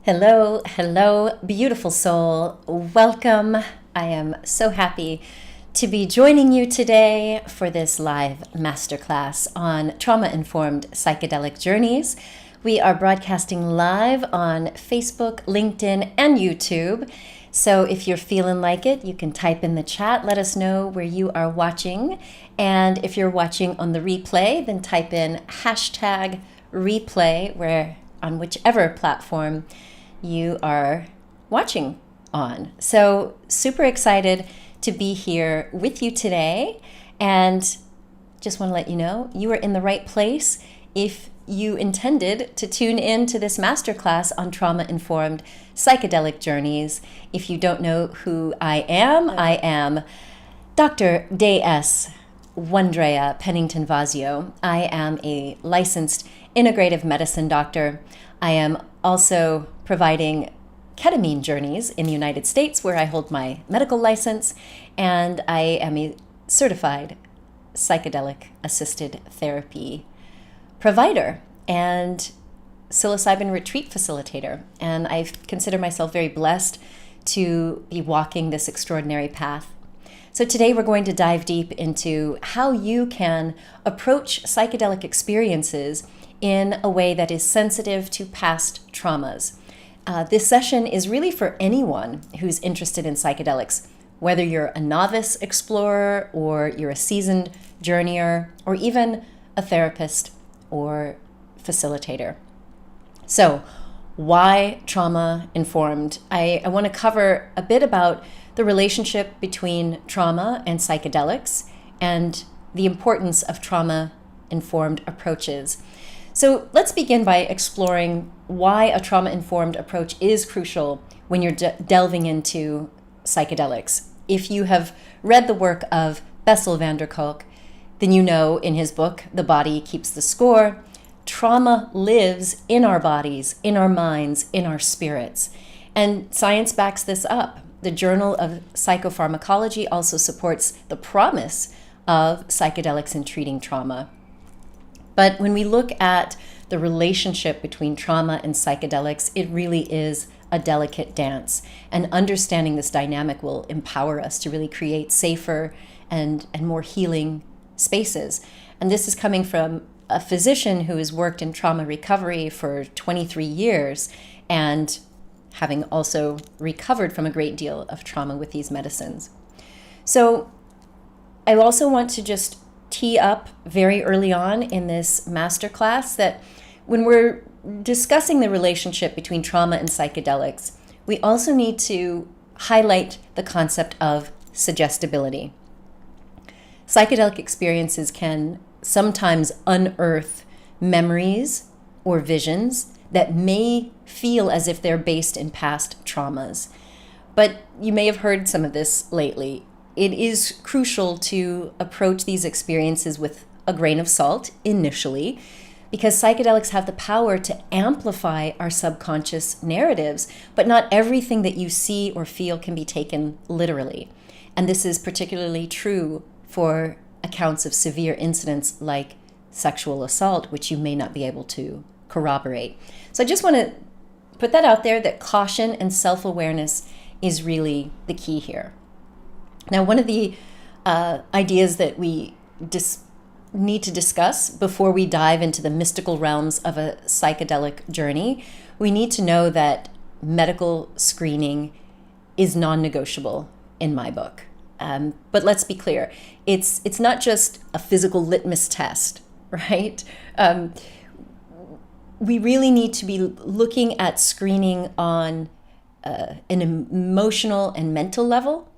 Hello, hello, beautiful soul. Welcome. I am so happy to be joining you today for this live masterclass on Trauma-Informed Psychedelic Journeys. We are broadcasting live on Facebook, LinkedIn, and YouTube. So if you're feeling like it, you can type in the chat. Let us know where you are watching. And if you're watching on the replay, then type in hashtag replay on whichever platform you are watching on. So super excited to be here with you today, and just want to let you know you are in the right place if you intended to tune in to this masterclass on Trauma-Informed Psychedelic Journeys. If you don't know who I am Dr. DaeEss, 1Drea Pennington Wasio. I am a licensed integrative medicine doctor. I am also providing ketamine journeys in the United States, where I hold my medical license, and I am a certified psychedelic assisted therapy provider and psilocybin retreat facilitator. And I consider myself very blessed to be walking this extraordinary path. So today we're going to dive deep into how you can approach psychedelic experiences in a way that is sensitive to past traumas. This session is really for anyone who's interested in psychedelics, whether you're a novice explorer or you're a seasoned journeyer or even a therapist or facilitator. So why trauma-informed? I want to cover a bit about the relationship between trauma and psychedelics and the importance of trauma-informed approaches. So let's begin by exploring why a trauma-informed approach is crucial when you're delving into psychedelics. If you have read the work of Bessel van der Kolk, then you know in his book, The Body Keeps the Score, trauma lives in our bodies, in our minds, in our spirits. And science backs this up. The Journal of Psychopharmacology also supports the promise of psychedelics in treating trauma. But when we look at the relationship between trauma and psychedelics, it really is a delicate dance. And understanding this dynamic will empower us to really create safer and more healing spaces. And this is coming from a physician who has worked in trauma recovery for 23 years and having also recovered from a great deal of trauma with these medicines. So I also want to just tee up very early on in this masterclass that when we're discussing the relationship between trauma and psychedelics, we also need to highlight the concept of suggestibility. Psychedelic experiences can sometimes unearth memories or visions that may feel as if they're based in past traumas. But you may have heard some of this lately. It is crucial to approach these experiences with a grain of salt initially, because psychedelics have the power to amplify our subconscious narratives, but not everything that you see or feel can be taken literally. And this is particularly true for accounts of severe incidents like sexual assault, which you may not be able to corroborate. So I just want to put that out there, that caution and self-awareness is really the key here. Now, one of the ideas that we need to discuss before we dive into the mystical realms of a psychedelic journey, we need to know that medical screening is non-negotiable in my book. But let's be clear, it's not just a physical litmus test, right? We really need to be looking at screening on an emotional and mental level.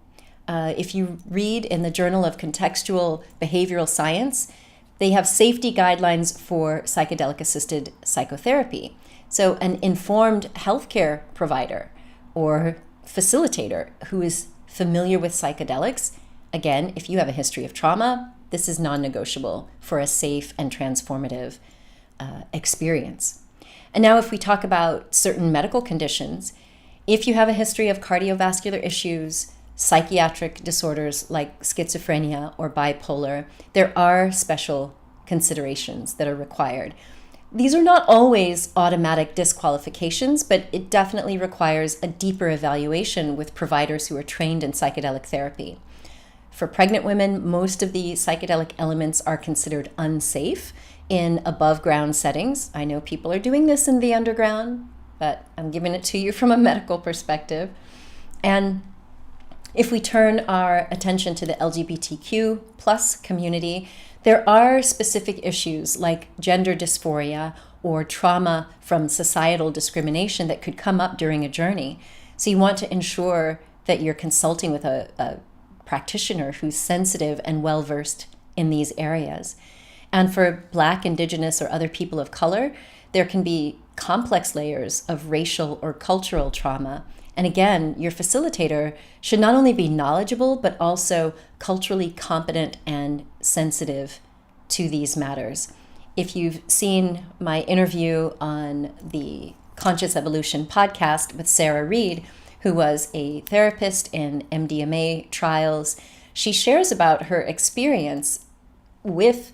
If you read in the Journal of Contextual Behavioral Science, they have safety guidelines for psychedelic-assisted psychotherapy. So an informed healthcare provider or facilitator who is familiar with psychedelics, again, if you have a history of trauma, this is non-negotiable for a safe and transformative experience. And now if we talk about certain medical conditions, if you have a history of cardiovascular issues, psychiatric disorders like schizophrenia or bipolar, there are special considerations that are required. These are not always automatic disqualifications, but it definitely requires a deeper evaluation with providers who are trained in psychedelic therapy. For pregnant women, most of the psychedelic elements are considered unsafe in above ground settings. I know people are doing this in the underground, but I'm giving it to you from a medical perspective. And if we turn our attention to the LGBTQ plus community, there are specific issues like gender dysphoria or trauma from societal discrimination that could come up during a journey. So you want to ensure that you're consulting with a practitioner who's sensitive and well-versed in these areas. And for Black, Indigenous, or other people of color, there can be complex layers of racial or cultural trauma. And again, your facilitator should not only be knowledgeable, but also culturally competent and sensitive to these matters. If you've seen my interview on the Conscious Evolution podcast with Sarah Reed, who was a therapist in MDMA trials, she shares about her experience with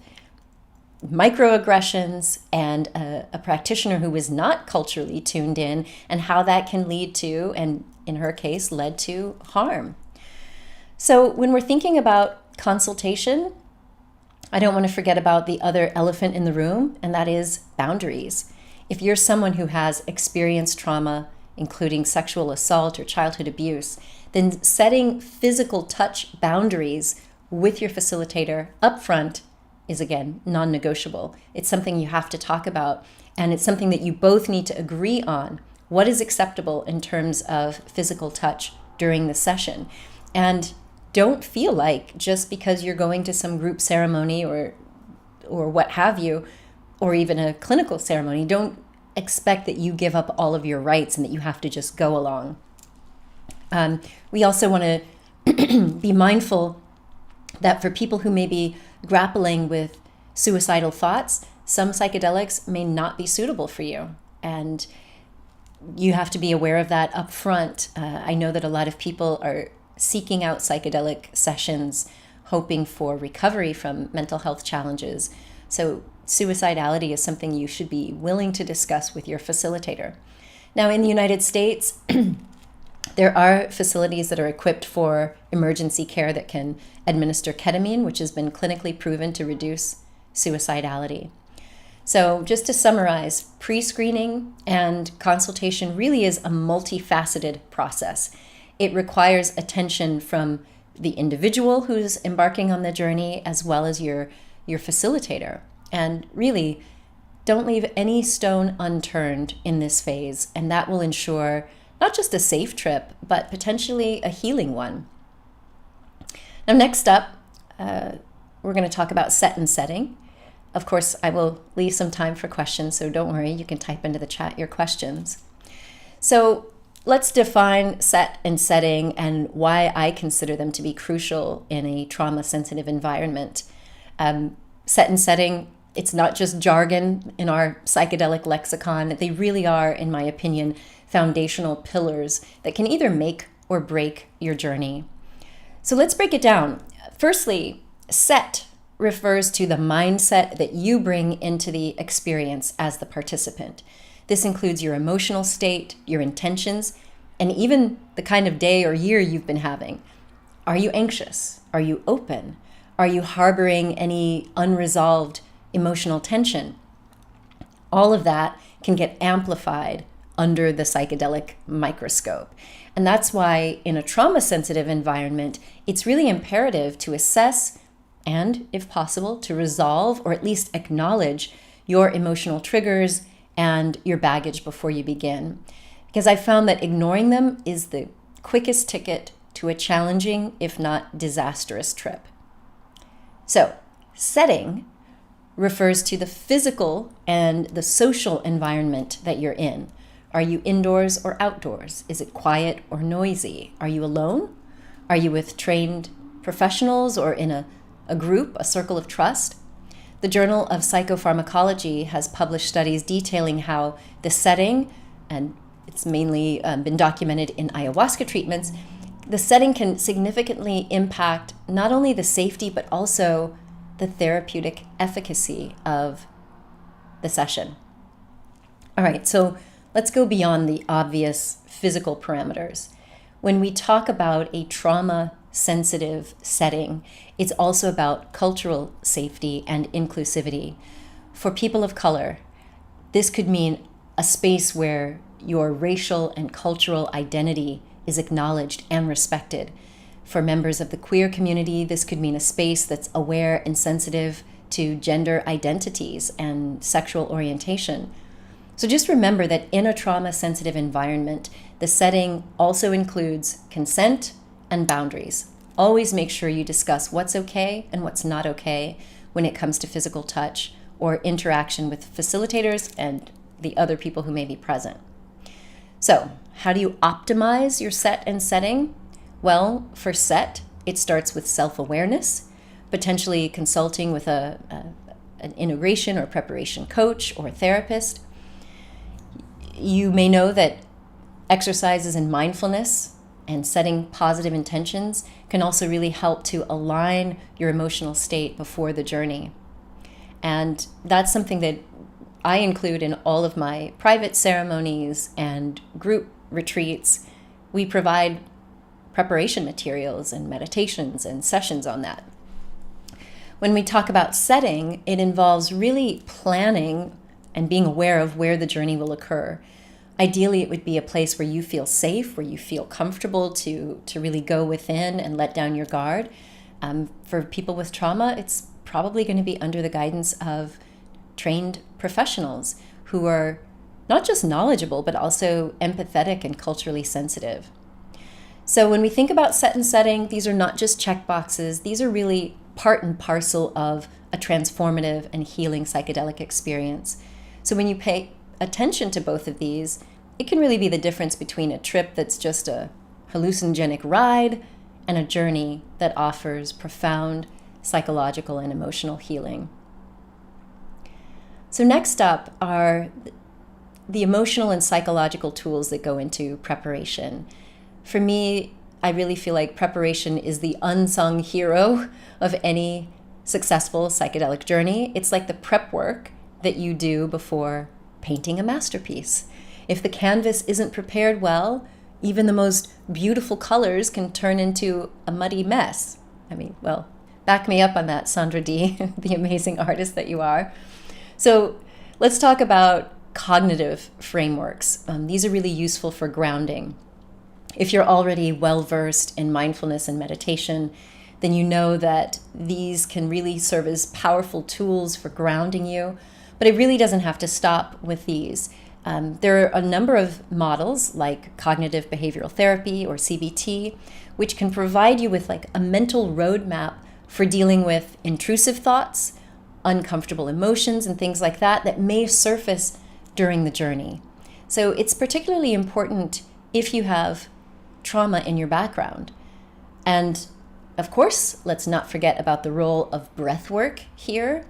microaggressions and a practitioner who was not culturally tuned in, and how that can lead to, and in her case, led to harm. So when we're thinking about consultation, I don't want to forget about the other elephant in the room, and that is boundaries. If you're someone who has experienced trauma, including sexual assault or childhood abuse, then setting physical touch boundaries with your facilitator upfront is, again, non-negotiable. It's something you have to talk about, and it's something that you both need to agree on. What is acceptable in terms of physical touch during the session? And don't feel like just because you're going to some group ceremony or what have you, or even a clinical ceremony, don't expect that you give up all of your rights and that you have to just go along. We also want to be mindful that for people who may be grappling with suicidal thoughts, some psychedelics may not be suitable for you. And you have to be aware of that up front. I know that a lot of people are seeking out psychedelic sessions, hoping for recovery from mental health challenges. So suicidality is something you should be willing to discuss with your facilitator. Now, in the United States, there are facilities that are equipped for emergency care that can administer ketamine, which has been clinically proven to reduce suicidality. So just to summarize, pre-screening and consultation really is a multifaceted process. It requires attention from the individual who's embarking on the journey, as well as your facilitator. And really, don't leave any stone unturned in this phase, and that will ensure not just a safe trip, but potentially a healing one. Now, next up, we're going to talk about set and setting. Of course, I will leave some time for questions, so don't worry, you can type into the chat your questions. So let's define set and setting and why I consider them to be crucial in a trauma-sensitive environment. Set and setting, it's not just jargon in our psychedelic lexicon. They really are, in my opinion, foundational pillars that can either make or break your journey. So let's break it down. Firstly, set refers to the mindset that you bring into the experience as the participant. This includes your emotional state, your intentions, and even the kind of day or year you've been having. Are you anxious? Are you open? Are you harboring any unresolved emotional tension? All of that can get amplified under the psychedelic microscope. And that's why in a trauma-sensitive environment, it's really imperative to assess and, if possible, to resolve or at least acknowledge your emotional triggers and your baggage before you begin. Because I found that ignoring them is the quickest ticket to a challenging, if not disastrous, trip. So, setting refers to the physical and the social environment that you're in. Are you indoors or outdoors? Is it quiet or noisy? Are you alone? Are you with trained professionals or in a group, a circle of trust? The Journal of Psychopharmacology has published studies detailing how the setting, and it's mainly been documented in ayahuasca treatments, the setting can significantly impact not only the safety, but also the therapeutic efficacy of the session. All right, so let's go beyond the obvious physical parameters. When we talk about a trauma-sensitive setting, it's also about cultural safety and inclusivity. For people of color, this could mean a space where your racial and cultural identity is acknowledged and respected. For members of the queer community, this could mean a space that's aware and sensitive to gender identities and sexual orientation. So just remember that in a trauma-sensitive environment, the setting also includes consent and boundaries. Always make sure you discuss what's okay and what's not okay when it comes to physical touch or interaction with facilitators and the other people who may be present. So, how do you optimize your set and setting? Well, for set, it starts with self-awareness, potentially consulting with an integration or preparation coach or a therapist. You may know that exercises in mindfulness and setting positive intentions can also really help to align your emotional state before the journey. And that's something that I include in all of my private ceremonies and group retreats. We provide preparation materials and meditations and sessions on that. When we talk about setting, it involves really planning and being aware of where the journey will occur. Ideally, it would be a place where you feel safe, where you feel comfortable to really go within and let down your guard. For people with trauma, it's probably going to be under the guidance of trained professionals who are not just knowledgeable, but also empathetic and culturally sensitive. So when we think about set and setting, these are not just check boxes. These are really part and parcel of a transformative and healing psychedelic experience. So when you pay attention to both of these, it can really be the difference between a trip that's just a hallucinogenic ride and a journey that offers profound psychological and emotional healing. So next up are the emotional and psychological tools that go into preparation. For me, I really feel like preparation is the unsung hero of any successful psychedelic journey. It's like the prep work that you do before painting a masterpiece. If the canvas isn't prepared well, even the most beautiful colors can turn into a muddy mess. I mean, well, back me up on that, Sandra D., the amazing artist that you are. So let's talk about cognitive frameworks. These are really useful for grounding. If you're already well-versed in mindfulness and meditation, then you know that these can really serve as powerful tools for grounding you. But it really doesn't have to stop with these. There are a number of models like cognitive behavioral therapy or CBT, which can provide you with like a mental roadmap for dealing with intrusive thoughts, uncomfortable emotions, and things like that that may surface during the journey. So it's particularly important if you have trauma in your background. And of course, let's not forget about the role of breath work here.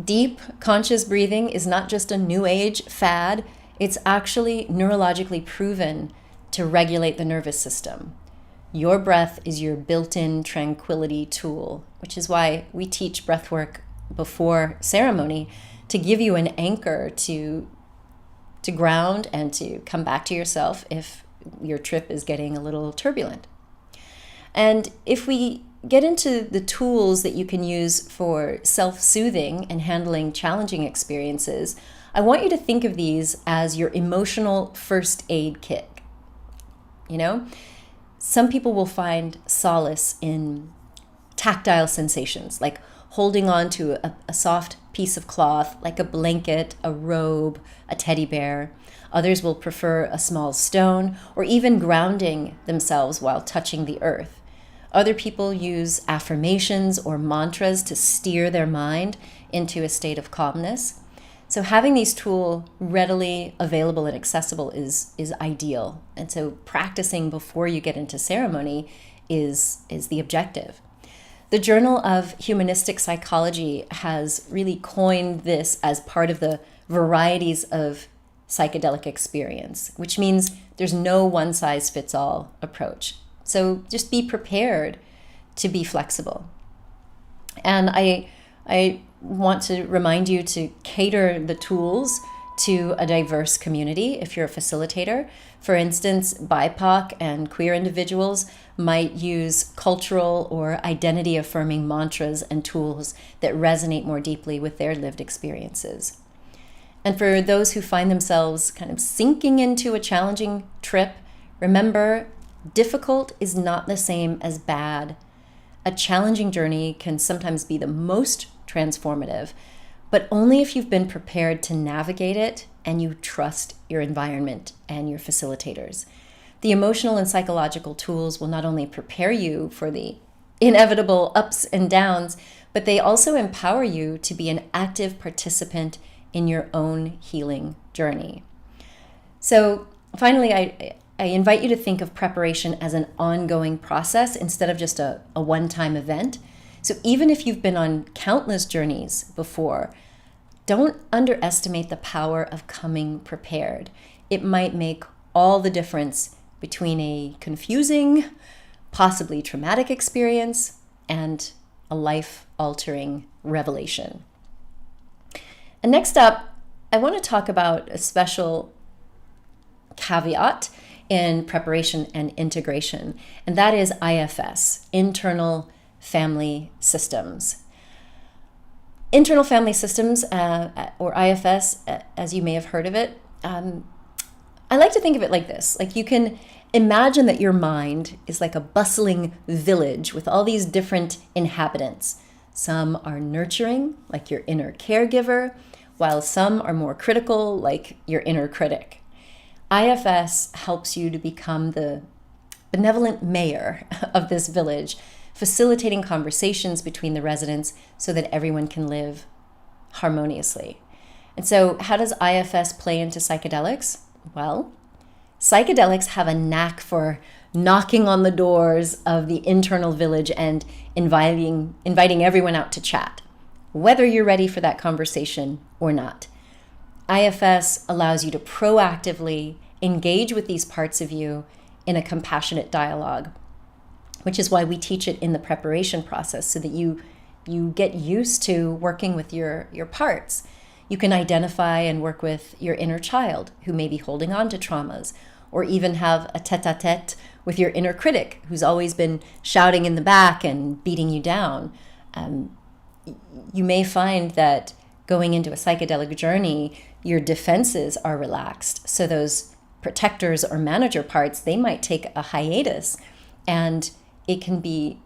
Deep, conscious breathing is not just a new age fad, it's actually neurologically proven to regulate the nervous system. Your breath is your built-in tranquility tool, which is why we teach breath work before ceremony to give you an anchor to ground and to come back to yourself if your trip is getting a little turbulent. And if we get into the tools that you can use for self-soothing and handling challenging experiences, I want you to think of these as your emotional first aid kit. You know, some people will find solace in tactile sensations, like holding on to a soft piece of cloth, like a blanket, a robe, a teddy bear. Others will prefer a small stone or even grounding themselves while touching the earth. Other people use affirmations or mantras to steer their mind into a state of calmness. So having these tools readily available and accessible is ideal. And so practicing before you get into ceremony is the objective. The Journal of Humanistic Psychology has really coined this as part of the varieties of psychedelic experience, which means there's no one-size-fits-all approach. So just be prepared to be flexible. And I want to remind you to cater the tools to a diverse community if you're a facilitator. For instance, BIPOC and queer individuals might use cultural or identity-affirming mantras and tools that resonate more deeply with their lived experiences. And for those who find themselves kind of sinking into a challenging trip, remember, difficult is not the same as bad. A challenging journey can sometimes be the most transformative, but only if you've been prepared to navigate it and you trust your environment and your facilitators. The emotional and psychological tools will not only prepare you for the inevitable ups and downs, but they also empower you to be an active participant in your own healing journey. So finally, I invite you to think of preparation as an ongoing process instead of just a one-time event. So even if you've been on countless journeys before, don't underestimate the power of coming prepared. It might make all the difference between a confusing, possibly traumatic experience and a life-altering revelation. And next up, I want to talk about a special caveat in preparation and integration, and that is IFS, internal family systems. Internal family systems, or IFS, as you may have heard of it, I like to think of it like this. Like, you can imagine that your mind is like a bustling village with all these different inhabitants. Some are nurturing, like your inner caregiver, while some are more critical, like your inner critic. IFS helps you to become the benevolent mayor of this village, facilitating conversations between the residents so that everyone can live harmoniously. And so how does IFS play into psychedelics? Well, psychedelics have a knack for knocking on the doors of the internal village and inviting everyone out to chat, whether you're ready for that conversation or not. IFS allows you to proactively engage with these parts of you in a compassionate dialogue, which is why we teach it in the preparation process, so that you get used to working with your parts. You can identify and work with your inner child who may be holding on to traumas, or even have a tete-a-tete with your inner critic who's always been shouting in the back and beating you down. You may find that going into a psychedelic journey, your defenses are relaxed. So those protectors or manager parts, they might take a hiatus, and it can be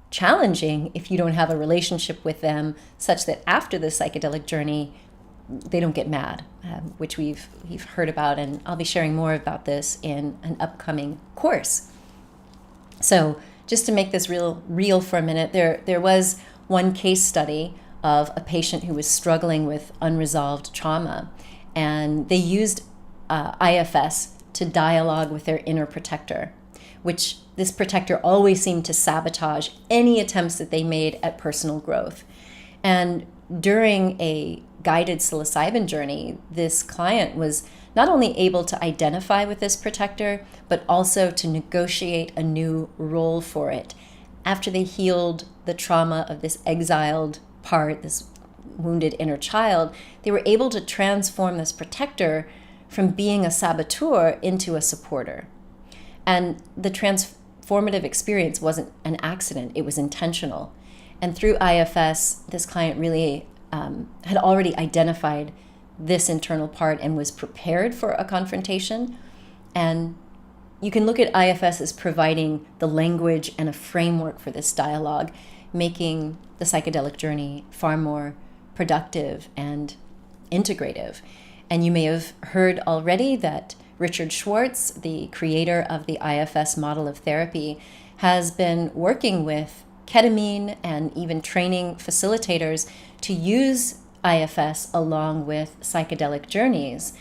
challenging if you don't have a relationship with them such that after the psychedelic journey, they don't get mad, which we've heard about, and I'll be sharing more about this in an upcoming course. So just to make this real for a minute, there was one case study of a patient who was struggling with unresolved trauma, and they used IFS to dialogue with their inner protector, which this protector always seemed to sabotage any attempts that they made at personal growth. And during a guided psilocybin journey, this client was not only able to identify with this protector, but also to negotiate a new role for it. After they healed the trauma of this exiled part, this wounded inner child, they were able to transform this protector from being a saboteur into a supporter. And the transformative experience wasn't an accident, it was intentional. And through IFS, this client really had already identified this internal part and was prepared for a confrontation. And you can look at IFS as providing the language and a framework for this dialogue, making the psychedelic journey far more productive and integrative. And you may have heard already that Richard Schwartz, the creator of the IFS model of therapy, has been working with ketamine and even training facilitators to use IFS along with psychedelic journeys.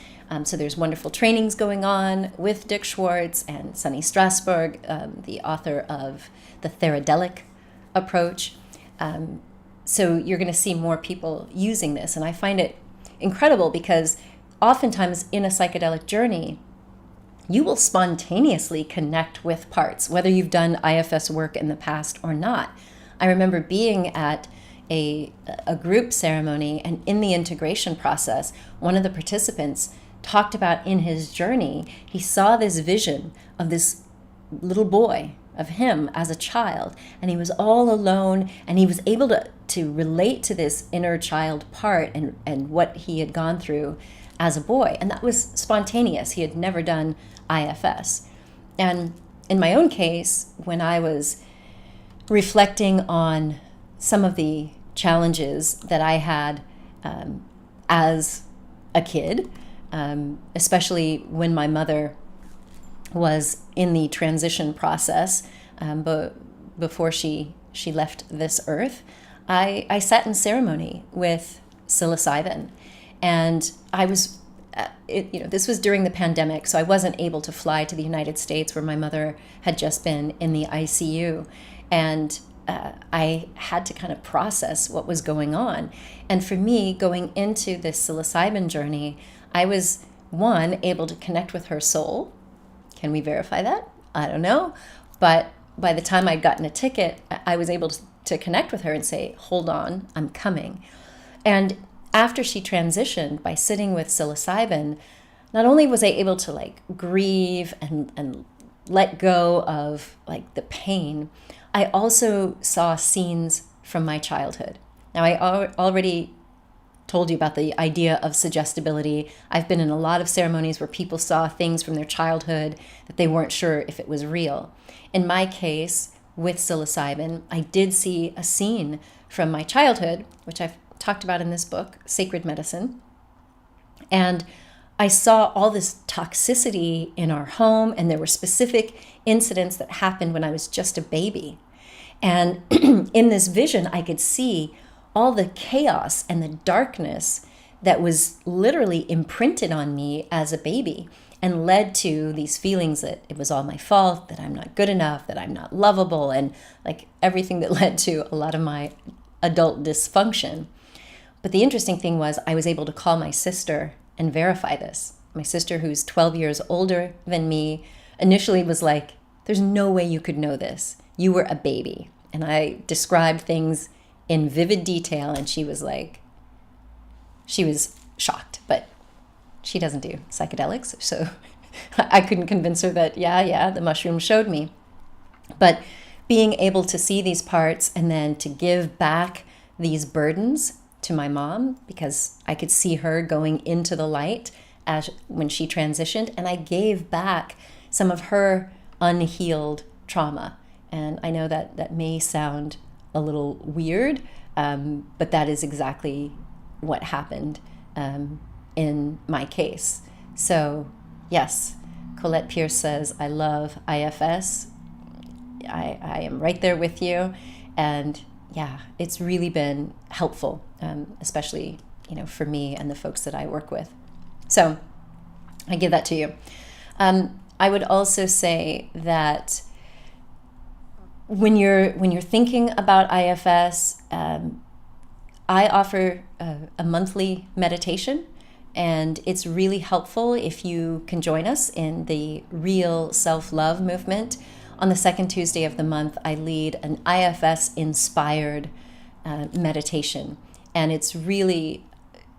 So there's wonderful trainings going on with Dick Schwartz and Sunny Strasberg, the author of the Theradelic approach. So you're going to see more people using this. And I find it incredible because oftentimes in a psychedelic journey, you will spontaneously connect with parts, whether you've done IFS work in the past or not. I remember being at a group ceremony, and in the integration process, one of the participants talked about in his journey, he saw this vision of this little boy, of him as a child, and he was all alone, and he was able to relate to this inner child part and what he had gone through as a boy. And that was spontaneous. He had never done IFS. And in my own case, when I was reflecting on some of the challenges that I had as a kid, especially when my mother was in the transition process, but before she left this earth, I sat in ceremony with psilocybin, and I was, this was during the pandemic, so I wasn't able to fly to the United States where my mother had just been in the ICU, and I had to kind of process what was going on. And for me, going into this psilocybin journey, I was, one, able to connect with her soul. Can we verify that? I don't know. But by the time I'd gotten a ticket, I was able to connect with her and say, hold on, I'm coming. And after she transitioned, by sitting with psilocybin, not only was I able to like grieve and let go of like the pain, I also saw scenes from my childhood. Now, I already told you about the idea of suggestibility. I've been in a lot of ceremonies where people saw things from their childhood that they weren't sure if it was real. In my case, with psilocybin, I did see a scene from my childhood, which I've talked about in this book, Sacred Medicine. And I saw all this toxicity in our home, and there were specific incidents that happened when I was just a baby. And in this vision, I could see all the chaos and the darkness that was literally imprinted on me as a baby and led to these feelings that it was all my fault, that I'm not good enough, that I'm not lovable, and like everything that led to a lot of my adult dysfunction. But the interesting thing was I was able to call my sister and verify this. My sister, who's 12 years older than me, initially was like, there's no way you could know this. You were a baby. And I described things in vivid detail, and she was shocked, but she doesn't do psychedelics, so I couldn't convince her that, yeah, the mushroom showed me. But being able to see these parts and then to give back these burdens to my mom, because I could see her going into the light when she transitioned, and I gave back some of her unhealed trauma. And I know that may sound a little weird, but that is exactly what happened in my case. So yes, Colette Pierce says, I love IFS. I am right there with you. And yeah, it's really been helpful, especially, for me and the folks that I work with. So I give that to you. I would also say that when you're thinking about IFS, I offer a monthly meditation, and it's really helpful if you can join us in the Real Self-Love movement. On the second Tuesday of the month, I lead an IFS-inspired meditation, and it's really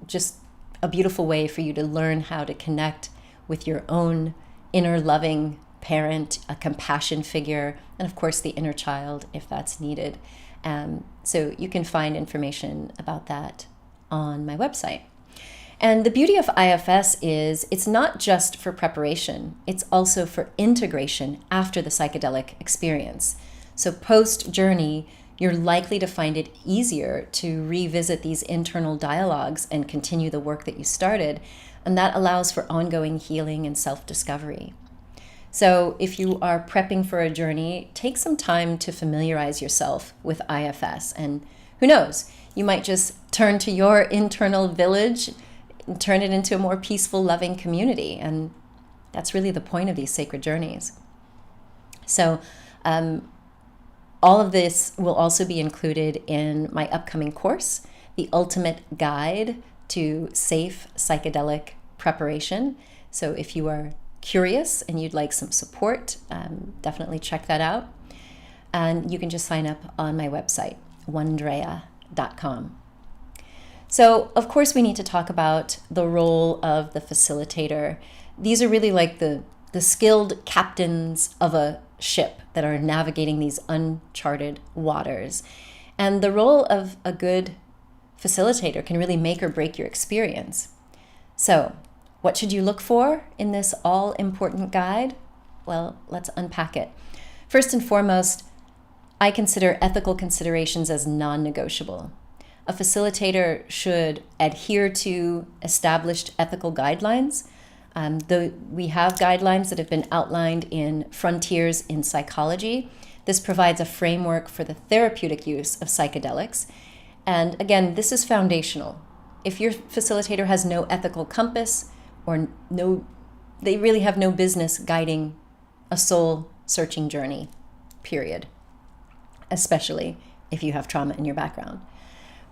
just a beautiful way for you to learn how to connect with your own inner loving parent, a compassion figure, and of course the inner child if that's needed. So you can find information about that on my website. And the beauty of IFS is it's not just for preparation, it's also for integration after the psychedelic experience. So post-journey, you're likely to find it easier to revisit these internal dialogues and continue the work that you started, and that allows for ongoing healing and self-discovery. So if you are prepping for a journey, take some time to familiarize yourself with IFS, and who knows, you might just turn to your internal village and turn it into a more peaceful, loving community. And that's really the point of these sacred journeys. So all of this will also be included in my upcoming course, The Ultimate Guide to Safe Psychedelic Preparation. So if you are curious and you'd like some support, definitely check that out. And you can just sign up on my website, 1Drea www.trauma-informed.com. So, of course, we need to talk about the role of the facilitator. These are really like the skilled captains of a ship that are navigating these uncharted waters. And the role of a good facilitator can really make or break your experience. So, what should you look for in this all-important guide? Well, let's unpack it. First and foremost, I consider ethical considerations as non-negotiable. A facilitator should adhere to established ethical guidelines. We have guidelines that have been outlined in Frontiers in Psychology. This provides a framework for the therapeutic use of psychedelics. And again, this is foundational. If your facilitator has no ethical compass they really have no business guiding a soul-searching journey, period. Especially if you have trauma in your background.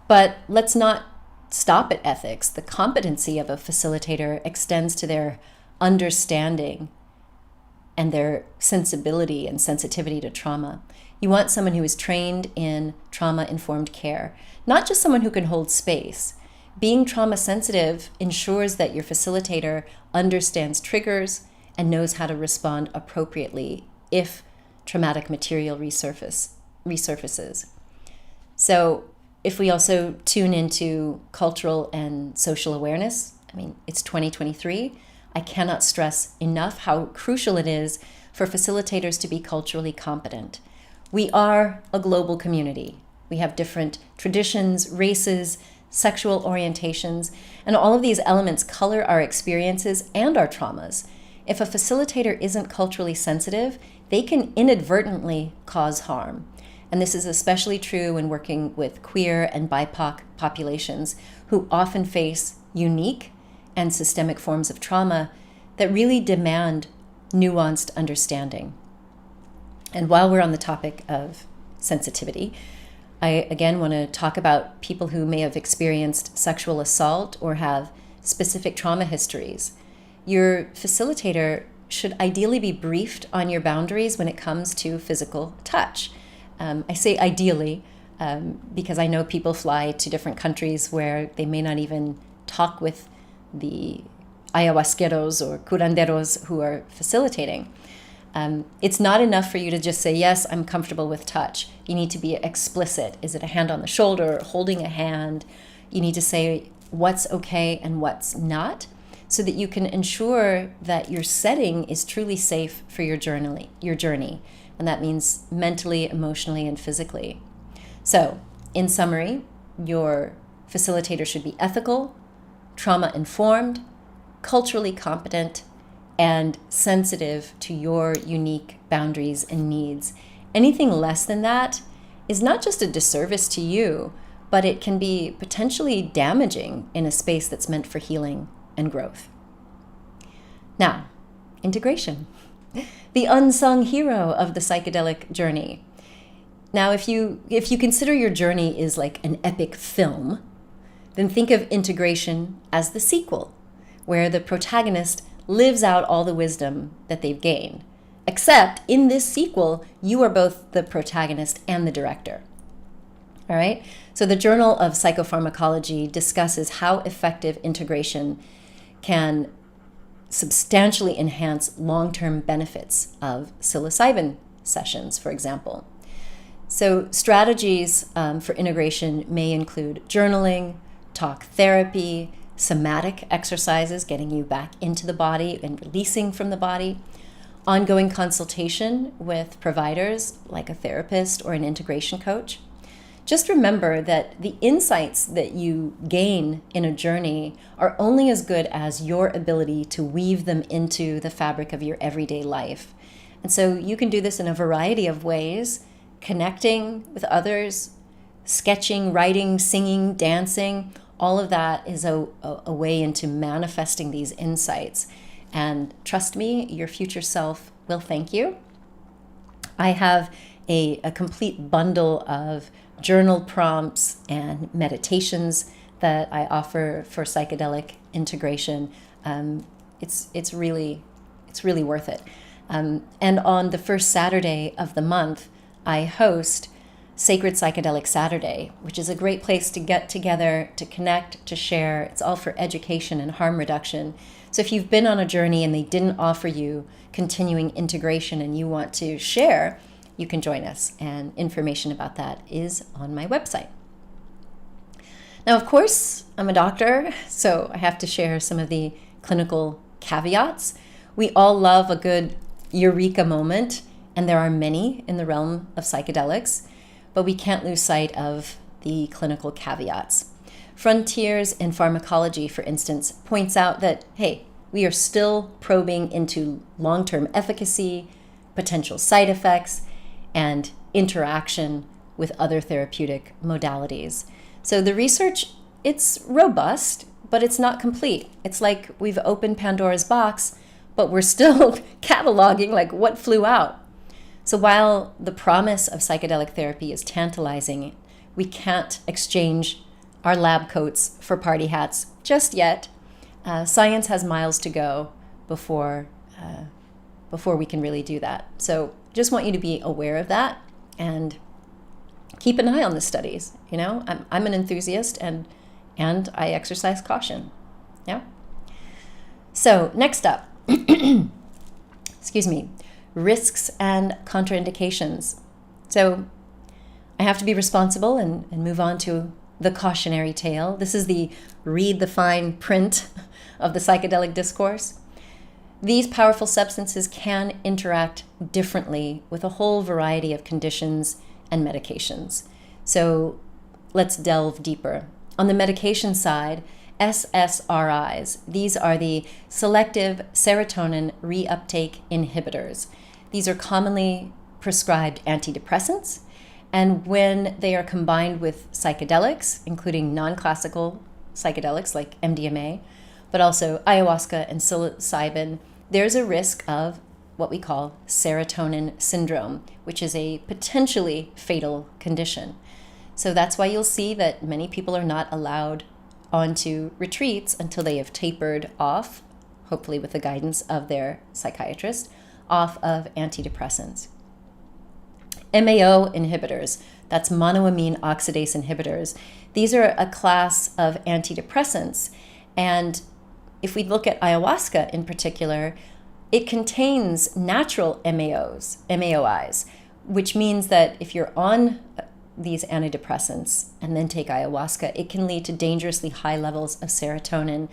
But let's not stop at ethics. The competency of a facilitator extends to their understanding and their sensibility and sensitivity to trauma. You want someone who is trained in trauma-informed care, not just someone who can hold space. Being trauma sensitive ensures that your facilitator understands triggers and knows how to respond appropriately if traumatic material resurfaces. So if we also tune into cultural and social awareness, it's 2023, I cannot stress enough how crucial it is for facilitators to be culturally competent. We are a global community. We have different traditions, races, sexual orientations, and all of these elements color our experiences and our traumas. If a facilitator isn't culturally sensitive, they can inadvertently cause harm. And this is especially true when working with queer and BIPOC populations who often face unique and systemic forms of trauma that really demand nuanced understanding. And while we're on the topic of sensitivity, I again want to talk about people who may have experienced sexual assault or have specific trauma histories. Your facilitator should ideally be briefed on your boundaries when it comes to physical touch. I say ideally because I know people fly to different countries where they may not even talk with the ayahuasqueros or curanderos who are facilitating. It's not enough for you to just say, yes, I'm comfortable with touch. You need to be explicit. Is it a hand on the shoulder, holding a hand? You need to say what's okay and what's not so that you can ensure that your setting is truly safe for your journey. And that means mentally, emotionally, and physically. So, in summary, your facilitator should be ethical, trauma-informed, culturally competent, and sensitive to your unique boundaries and needs. Anything less than that is not just a disservice to you, but it can be potentially damaging in a space that's meant for healing and growth. Now, integration, the unsung hero of the psychedelic journey. Now, if you consider your journey is like an epic film, then think of integration as the sequel, where the protagonist lives out all the wisdom that they've gained. Except in this sequel, you are both the protagonist and the director. All right? So the Journal of Psychopharmacology discusses how effective integration can substantially enhance long-term benefits of psilocybin sessions, for example. So strategies for integration may include journaling, talk therapy, somatic exercises, getting you back into the body and releasing from the body, ongoing consultation with providers like a therapist or an integration coach. Just remember that the insights that you gain in a journey are only as good as your ability to weave them into the fabric of your everyday life. And so you can do this in a variety of ways, connecting with others, sketching, writing, singing, dancing. All of that is a way into manifesting these insights. And trust me, your future self will thank you. I have a complete bundle of journal prompts and meditations that I offer for psychedelic integration. It's really worth it. And on the first Saturday of the month, I host Sacred Psychedelic Saturday, which is a great place to get together, to connect, to share. It's all for education and harm reduction. So if you've been on a journey and they didn't offer you continuing integration and you want to share, you can join us. And information about that is on my website. Now, of course, I'm a doctor, so I have to share some of the clinical caveats. We all love a good eureka moment, and there are many in the realm of psychedelics, but we can't lose sight of the clinical caveats. Frontiers in Pharmacology, for instance, points out that, hey, we are still probing into long-term efficacy, potential side effects, and interaction with other therapeutic modalities. So the research, it's robust, but it's not complete. It's like we've opened Pandora's box, but we're still cataloging like what flew out. So while the promise of psychedelic therapy is tantalizing, we can't exchange our lab coats for party hats just yet. Science has miles to go before we can really do that. So just want you to be aware of that and keep an eye on the studies. You know, I'm an enthusiast and I exercise caution. Yeah. So next up, excuse me, risks and contraindications. So I have to be responsible and move on to the cautionary tale. This is the read the fine print of the psychedelic discourse. These powerful substances can interact differently with a whole variety of conditions and medications. So let's delve deeper. On the medication side, SSRIs, these are the selective serotonin reuptake inhibitors. These are commonly prescribed antidepressants, and when they are combined with psychedelics, including non-classical psychedelics like MDMA, but also ayahuasca and psilocybin, there's a risk of what we call serotonin syndrome, which is a potentially fatal condition. So that's why you'll see that many people are not allowed onto retreats until they have tapered off, hopefully with the guidance of their psychiatrist, off of antidepressants. MAO inhibitors, that's monoamine oxidase inhibitors. These are a class of antidepressants, and if we look at ayahuasca in particular, it contains natural MAOIs, which means that if you're on these antidepressants and then take ayahuasca, it can lead to dangerously high levels of serotonin,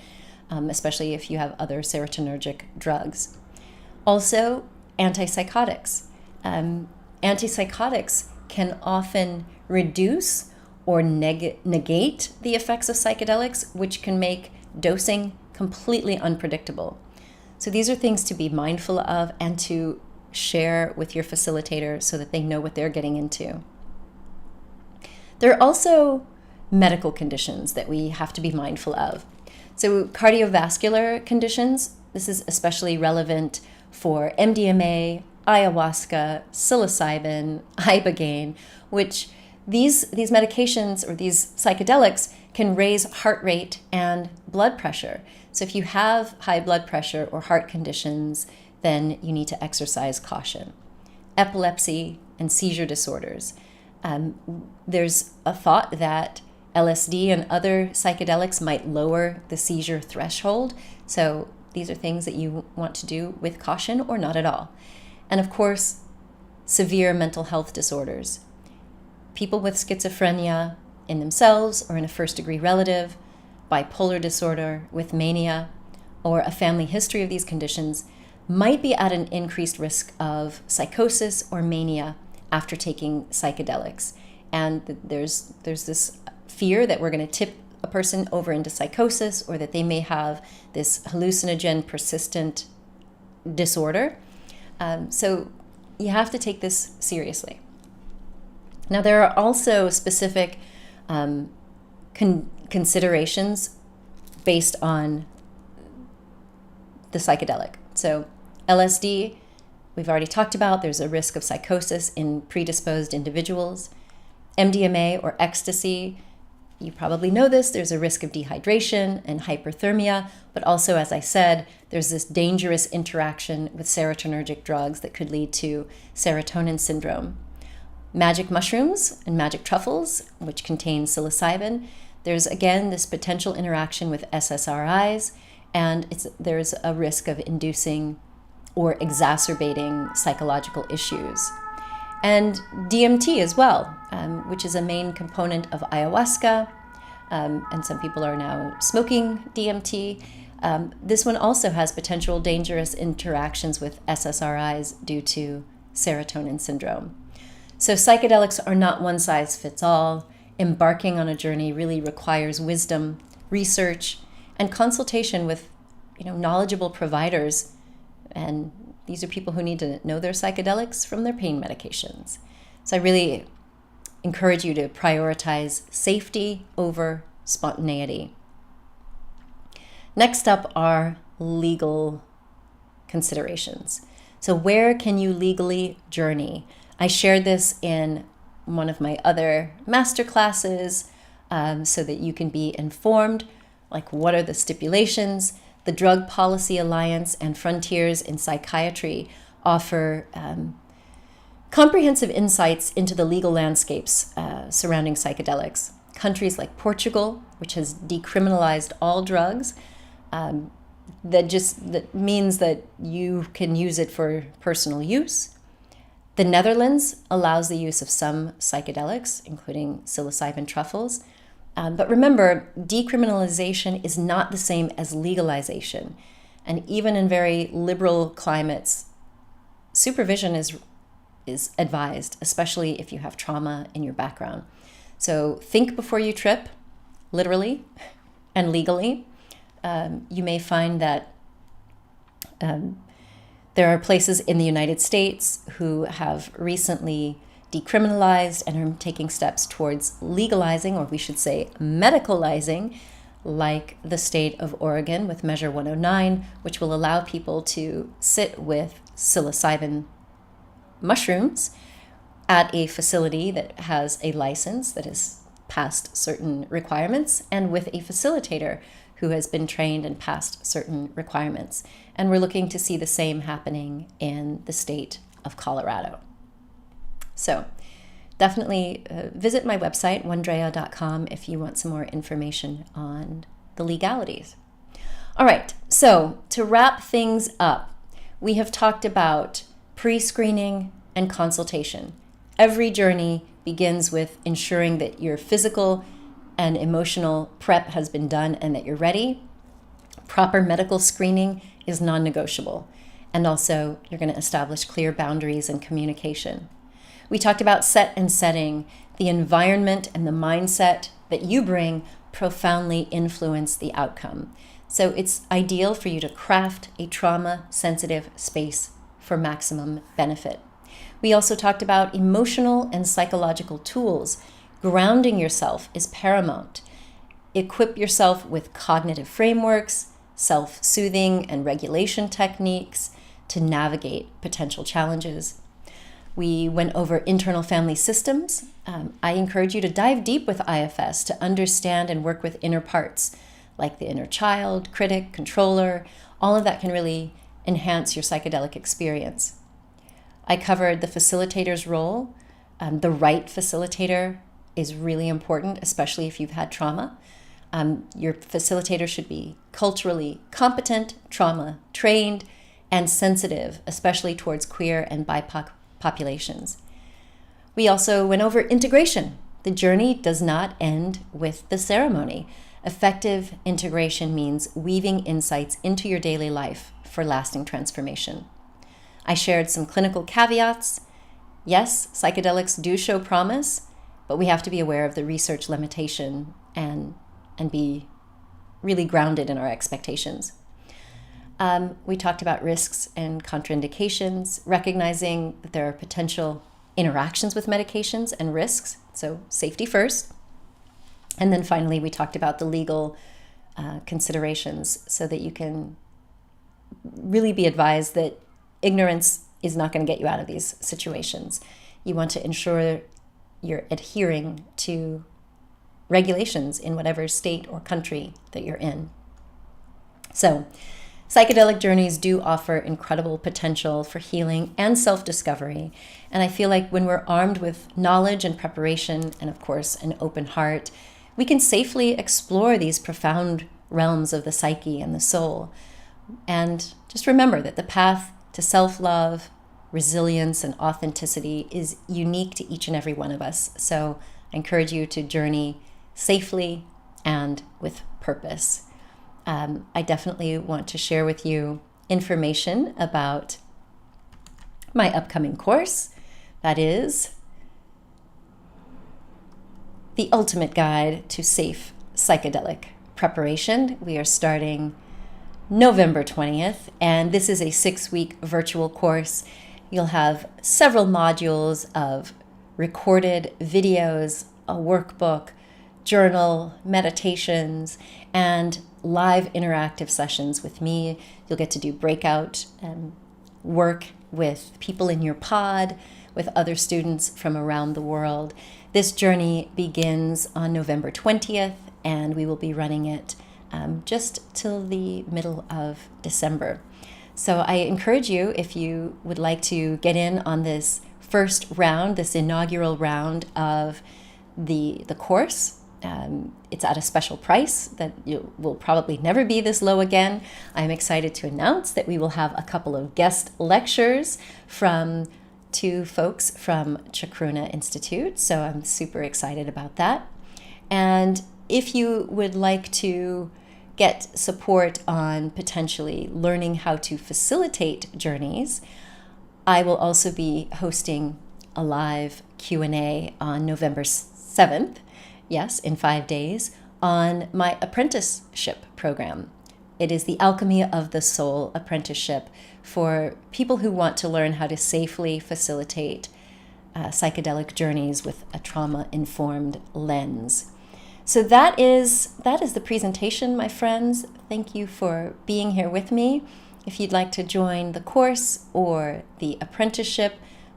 especially if you have other serotonergic drugs. Also, antipsychotics. Antipsychotics can often reduce or negate the effects of psychedelics, which can make dosing completely unpredictable. So these are things to be mindful of and to share with your facilitator so that they know what they're getting into. There are also medical conditions that we have to be mindful of. So cardiovascular conditions, this is especially relevant for MDMA, ayahuasca, psilocybin, ibogaine, which these medications or these psychedelics can raise heart rate and blood pressure. So if you have high blood pressure or heart conditions, then you need to exercise caution. Epilepsy and seizure disorders. There's a thought that LSD and other psychedelics might lower the seizure threshold. So these are things that you want to do with caution or not at all. And of course, severe mental health disorders. People with schizophrenia in themselves or in a first-degree relative, bipolar disorder with mania, or a family history of these conditions might be at an increased risk of psychosis or mania after taking psychedelics. And there's this fear that we're going to tip a person over into psychosis or that they may have this hallucinogen persistent disorder. So you have to take this seriously. Now, there are also specific considerations based on the psychedelic. So LSD, we've already talked about, there's a risk of psychosis in predisposed individuals. MDMA or ecstasy, you probably know this, there's a risk of dehydration and hyperthermia, but also, as I said, there's this dangerous interaction with serotonergic drugs that could lead to serotonin syndrome. Magic mushrooms and magic truffles, which contain psilocybin, there's again this potential interaction with SSRIs, and there's a risk of inducing or exacerbating psychological issues. And DMT as well, which is a main component of ayahuasca, and some people are now smoking DMT. This one also has potential dangerous interactions with SSRIs due to serotonin syndrome. So psychedelics are not one size fits all. Embarking on a journey really requires wisdom, research, and consultation with knowledgeable providers. And these are people who need to know their psychedelics from their pain medications. So I really encourage you to prioritize safety over spontaneity. Next up are legal considerations. So where can you legally journey? I shared this in one of my other masterclasses so that you can be informed, like what are the stipulations. The Drug Policy Alliance and Frontiers in Psychiatry offer comprehensive insights into the legal landscapes surrounding psychedelics. Countries like Portugal, which has decriminalized all drugs, that means that you can use it for personal use. The Netherlands allows the use of some psychedelics, including psilocybin truffles. But remember, decriminalization is not the same as legalization. And even in very liberal climates, supervision is advised, especially if you have trauma in your background. So think before you trip, literally and legally. You may find that there are places in the United States who have recently decriminalized and are taking steps towards legalizing, or we should say medicalizing, like the state of Oregon with Measure 109, which will allow people to sit with psilocybin mushrooms at a facility that has a license that has passed certain requirements and with a facilitator who has been trained and passed certain requirements. And we're looking to see the same happening in the state of Colorado. So definitely visit my website, 1Drea.com, if you want some more information on the legalities. All right, so to wrap things up, we have talked about pre-screening and consultation. Every journey begins with ensuring that your physical and emotional prep has been done and that you're ready. Proper medical screening is non-negotiable. And also, you're going to establish clear boundaries and communication. We talked about set and setting. The environment and the mindset that you bring profoundly influence the outcome. So it's ideal for you to craft a trauma-sensitive space for maximum benefit. We also talked about emotional and psychological tools. Grounding yourself is paramount. Equip yourself with cognitive frameworks, self-soothing and regulation techniques to navigate potential challenges. We went over internal family systems. I encourage you to dive deep with IFS to understand and work with inner parts, like the inner child, critic, controller. All of that can really enhance your psychedelic experience. I covered the facilitator's role. The right facilitator is really important, especially if you've had trauma. Your facilitator should be culturally competent, trauma trained, and sensitive, especially towards queer and BIPOC populations. We also went over integration. The journey does not end with the ceremony. Effective integration means weaving insights into your daily life for lasting transformation. I shared some clinical caveats. Yes, psychedelics do show promise, but we have to be aware of the research limitation and be really grounded in our expectations. We talked about risks and contraindications, recognizing that there are potential interactions with medications and risks, so safety first. And then finally, we talked about the legal considerations so that you can really be advised that ignorance is not going to get you out of these situations. You want to ensure you're adhering to regulations in whatever state or country that you're in. So Psychedelic journeys do offer incredible potential for healing and self-discovery. And I feel like when we're armed with knowledge and preparation, and of course, an open heart, we can safely explore these profound realms of the psyche and the soul. And just remember that the path to self-love, resilience, and authenticity is unique to each and every one of us. So I encourage you to journey safely and with purpose. I definitely want to share with you information about my upcoming course. That is the ultimate guide to safe psychedelic preparation. We are starting November 20th, and this is a 6-week virtual course. You'll have several modules of recorded videos, a workbook, journal, meditations, and live interactive sessions with me. You'll get to do breakout work with people in your pod, with other students from around the world. This journey begins on November 20th, and we will be running it just till the middle of December. So I encourage you, if you would like to get in on this first round, this inaugural round of the course, it's at a special price that will probably never be this low again. I'm excited to announce that we will have a couple of guest lectures from 2 folks from Chacruna Institute. So I'm super excited about that. And if you would like to get support on potentially learning how to facilitate journeys, I will also be hosting a live Q&A on November 7th. Yes, in 5 days, on my apprenticeship program. It is the Alchemy of the Soul apprenticeship for people who want to learn how to safely facilitate psychedelic journeys with a trauma-informed lens. So that is the presentation, my friends. Thank you for being here with me. If you'd like to join the course or the apprenticeship,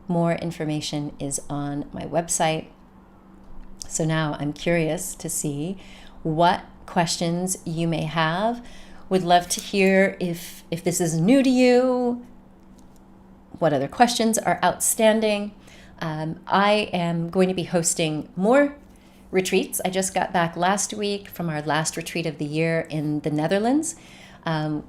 more information is on my website. So now I'm curious to see what questions you may have. Would love to hear if this is new to you, what other questions are outstanding. I am going to be hosting more retreats. I just got back last week from our last retreat of the year in the Netherlands,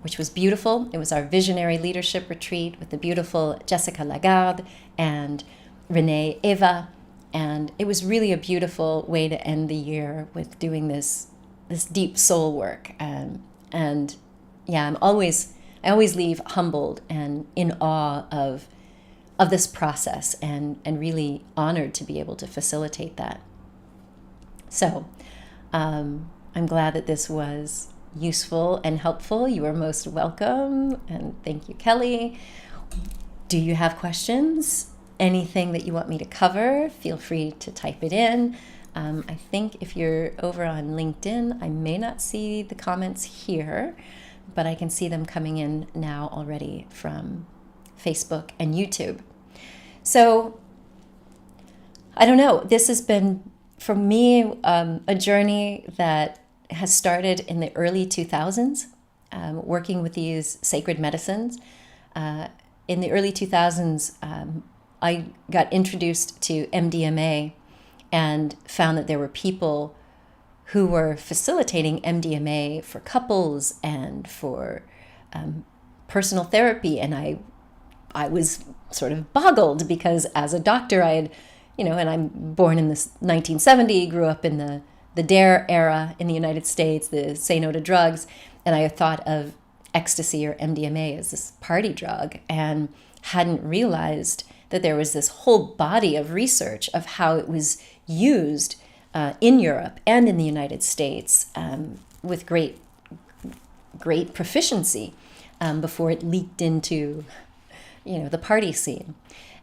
which was beautiful. It was our visionary leadership retreat with the beautiful Jessica Lagarde and Renee Eva. And it was really a beautiful way to end the year with doing this deep soul work. And yeah, I always leave humbled and in awe of this process and really honored to be able to facilitate that. So I'm glad that this was useful and helpful. You are most welcome. And thank you, Kelly. Do you have questions? Anything that you want me to cover, feel free to type it in. I think if you're over on LinkedIn, I may not see the comments here, but I can see them coming in now already from Facebook and YouTube. So I don't know, this has been, for me, a journey that has started in the early 2000s, working with these sacred medicines. In the early 2000s, I got introduced to MDMA and found that there were people who were facilitating MDMA for couples and for personal therapy. And I was sort of boggled because as a doctor, I had, and I'm born in this 1970, grew up in the DaeEss era in the United States, the say no to drugs. And I thought of ecstasy or MDMA as this party drug and hadn't realized that there was this whole body of research of how it was used in Europe and in the United States with great proficiency before it leaked into, the party scene.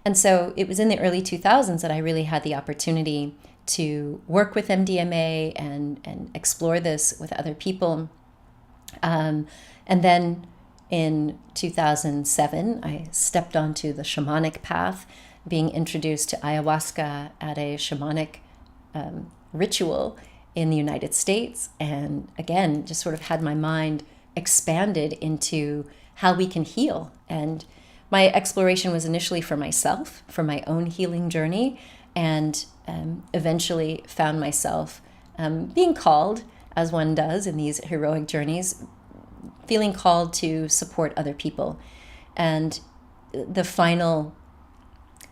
And so it was in the early 2000s that I really had the opportunity to work with MDMA and explore this with other people. And then in 2007, I stepped onto the shamanic path, being introduced to ayahuasca at a shamanic ritual in the United States. And again, just sort of had my mind expanded into how we can heal. And my exploration was initially for myself, for my own healing journey, and eventually found myself being called, as one does in these heroic journeys, feeling called to support other people. And the final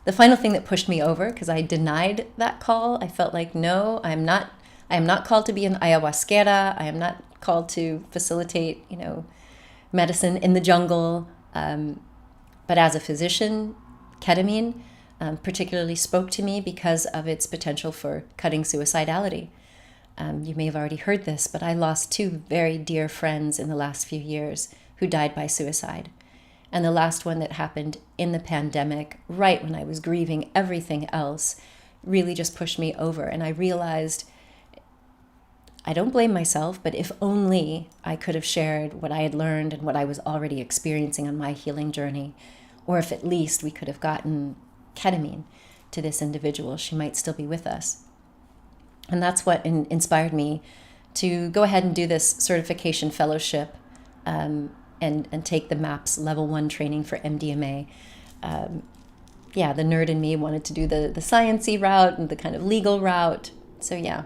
thing that pushed me over, because I denied that call, I felt like, no, I am not called to be an ayahuasquera. I am not called to facilitate, medicine in the jungle. But as a physician, ketamine particularly spoke to me because of its potential for cutting suicidality. You may have already heard this, but I lost 2 very dear friends in the last few years who died by suicide. And the last one that happened in the pandemic, right when I was grieving everything else, really just pushed me over. And I realized, I don't blame myself, but if only I could have shared what I had learned and what I was already experiencing on my healing journey, or if at least we could have gotten ketamine to this individual, she might still be with us. And that's what inspired me to go ahead and do this certification fellowship and take the MAPS Level 1 training for MDMA. The nerd in me wanted to do the science-y route and the kind of legal route. So yeah.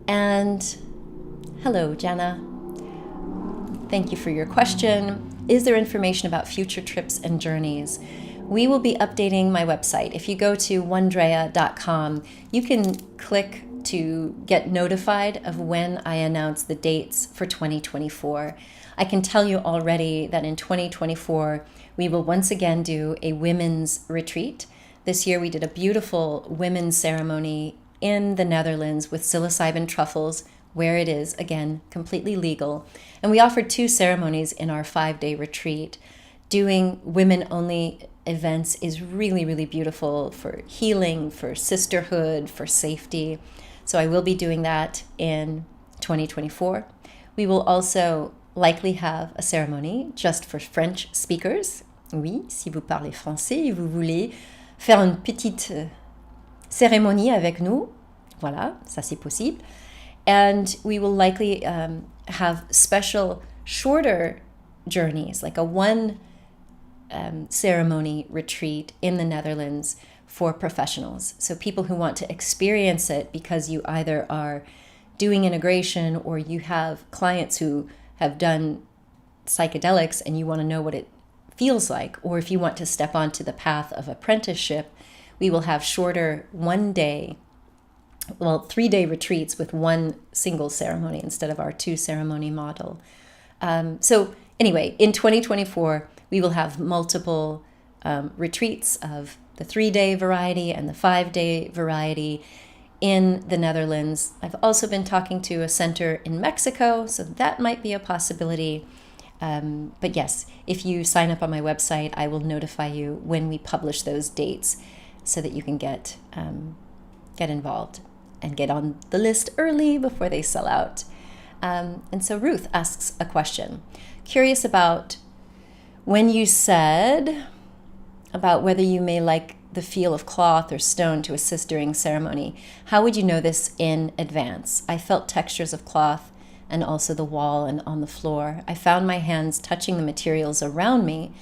And hello, Jana. Thank you for your question. Is there information about future trips and journeys? We will be updating my website. If you go to 1Drea.com, you can click to get notified of when I announce the dates for 2024. I can tell you already that in 2024, we will once again do a women's retreat. This year we did a beautiful women's ceremony in the Netherlands with psilocybin truffles, where it is, again, completely legal. And we offered 2 ceremonies in our 5-day retreat. Doing women-only events is really, really beautiful for healing, for sisterhood, for safety. So I will be doing that in 2024. We will also likely have a ceremony just for French speakers. Oui, si vous parlez français et vous voulez faire une petite cérémonie avec nous, voilà, ça c'est possible. And we will likely have special shorter journeys, like a 1 ceremony retreat in the Netherlands for professionals. So people who want to experience it because you either are doing integration or you have clients who have done psychedelics and you want to know what it feels like, or if you want to step onto the path of apprenticeship, we will have shorter 3-day retreats with 1 single ceremony instead of our 2 ceremony model. So anyway, in 2024, we will have multiple retreats of the 3-day variety and the 5-day variety in the Netherlands. I've also been talking to a center in Mexico, so that might be a possibility. But yes, if you sign up on my website, I will notify you when we publish those dates so that you can get involved and get on the list early before they sell out. And so Ruth asks a question. Curious about when you said about whether you may like the feel of cloth or stone to assist during ceremony. How would you know this in advance? I felt textures of cloth and also the wall and on the floor. I found my hands touching the materials around me,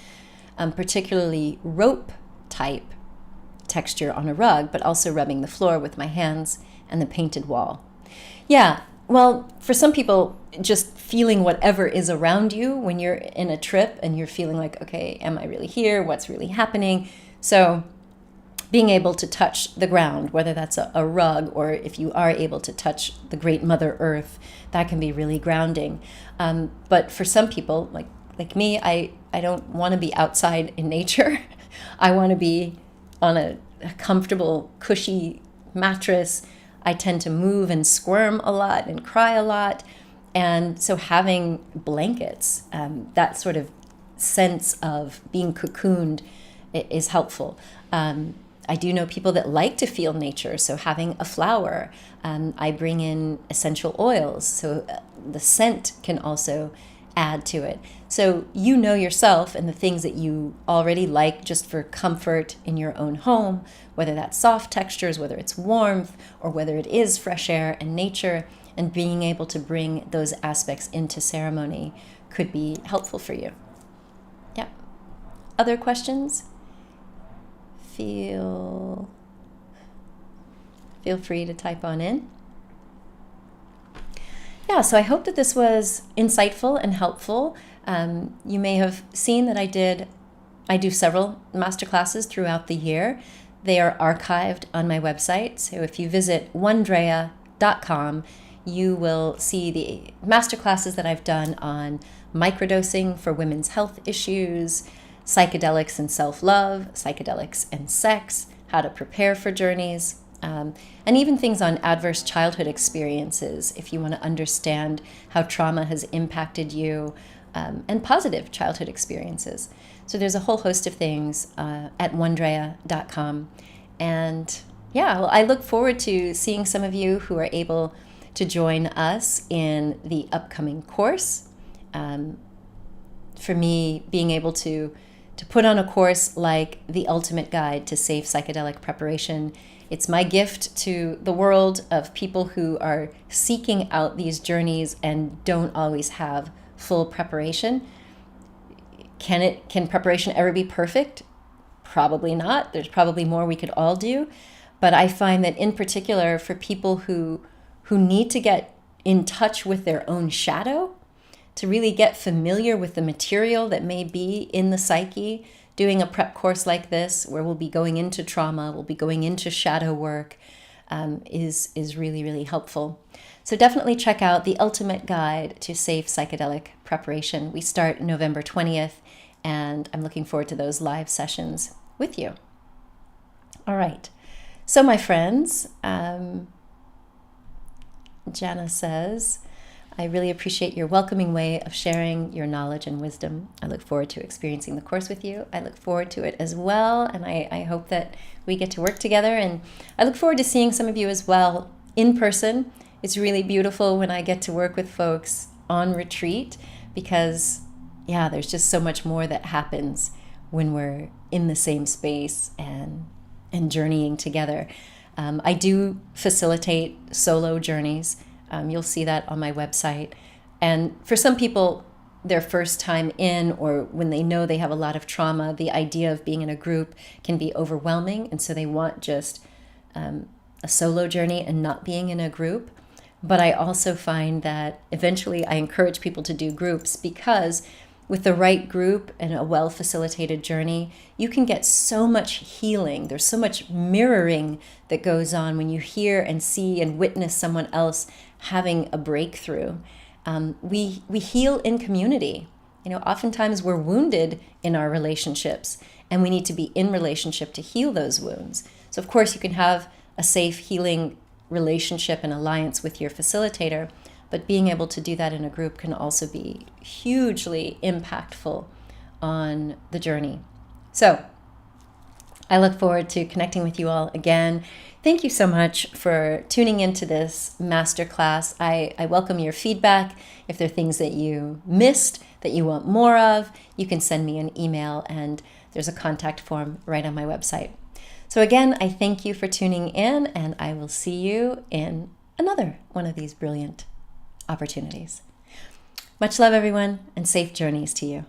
particularly rope type texture on a rug, but also rubbing the floor with my hands and the painted wall. Yeah, well, for some people, just feeling whatever is around you when you're in a trip and you're feeling like, okay, am I really here? What's really happening? So being able to touch the ground, whether that's a rug or if you are able to touch the great Mother Earth, that can be really grounding. But for some people, like me, I don't want to be outside in nature. I want to be on a comfortable, cushy mattress. I tend to move and squirm a lot and cry a lot. And so having blankets, that sort of sense of being cocooned is helpful. I do know people that like to feel nature, so having a flower. I bring in essential oils, so the scent can also add to it. So you know yourself and the things that you already like just for comfort in your own home, whether that's soft textures, whether it's warmth, or whether it is fresh air and nature, and being able to bring those aspects into ceremony could be helpful for you. Yeah. Other questions? Feel free to type on in. Yeah, so I hope that this was insightful and helpful. You may have seen that I do several masterclasses throughout the year. They are archived on my website. So if you visit 1Drea.com, you will see the masterclasses that I've done on microdosing for women's health issues, psychedelics and self-love, psychedelics and sex, how to prepare for journeys, and even things on adverse childhood experiences if you want to understand how trauma has impacted you, and positive childhood experiences. So there's a whole host of things at 1Drea.com. And yeah, well, I look forward to seeing some of you who are able to join us in the upcoming course. For me, being able to put on a course like The Ultimate Guide to Safe Psychedelic Preparation, it's my gift to the world of people who are seeking out these journeys and don't always have full preparation. Can preparation ever be perfect? Probably not. There's probably more we could all do. But I find that in particular for people who need to get in touch with their own shadow, to really get familiar with the material that may be in the psyche, doing a prep course like this where we'll be going into trauma, we'll be going into shadow work, is really, really helpful. So definitely check out The Ultimate Guide to Safe Psychedelic Preparation. We start November 20th, and I'm looking forward to those live sessions with you. All right. So my friends, Jana says, I really appreciate your welcoming way of sharing your knowledge and wisdom. I look forward to experiencing the course with you. I look forward to it as well, and I hope that we get to work together. And I look forward to seeing some of you as well in person. It's really beautiful when I get to work with folks on retreat because, yeah, there's just so much more that happens when we're in the same space and journeying together. I do facilitate solo journeys. You'll see that on my website. And for some people, their first time in, or when they know they have a lot of trauma, the idea of being in a group can be overwhelming. And so they want just a solo journey and not being in a group. But I also find that eventually I encourage people to do groups because with the right group and a well-facilitated journey, you can get so much healing. There's so much mirroring that goes on when you hear and see and witness someone else having a breakthrough. We heal in community. You know, oftentimes we're wounded in our relationships, and we need to be in relationship to heal those wounds. So of course you can have a safe healing relationship and alliance with your facilitator, but being able to do that in a group can also be hugely impactful on the journey. So I look forward to connecting with you all again. Thank you so much for tuning into this masterclass. I welcome your feedback. If there are things that you missed, that you want more of, you can send me an email, and there's a contact form right on my website. So again, I thank you for tuning in, and I will see you in another one of these brilliant opportunities. Much love, everyone, and safe journeys to you.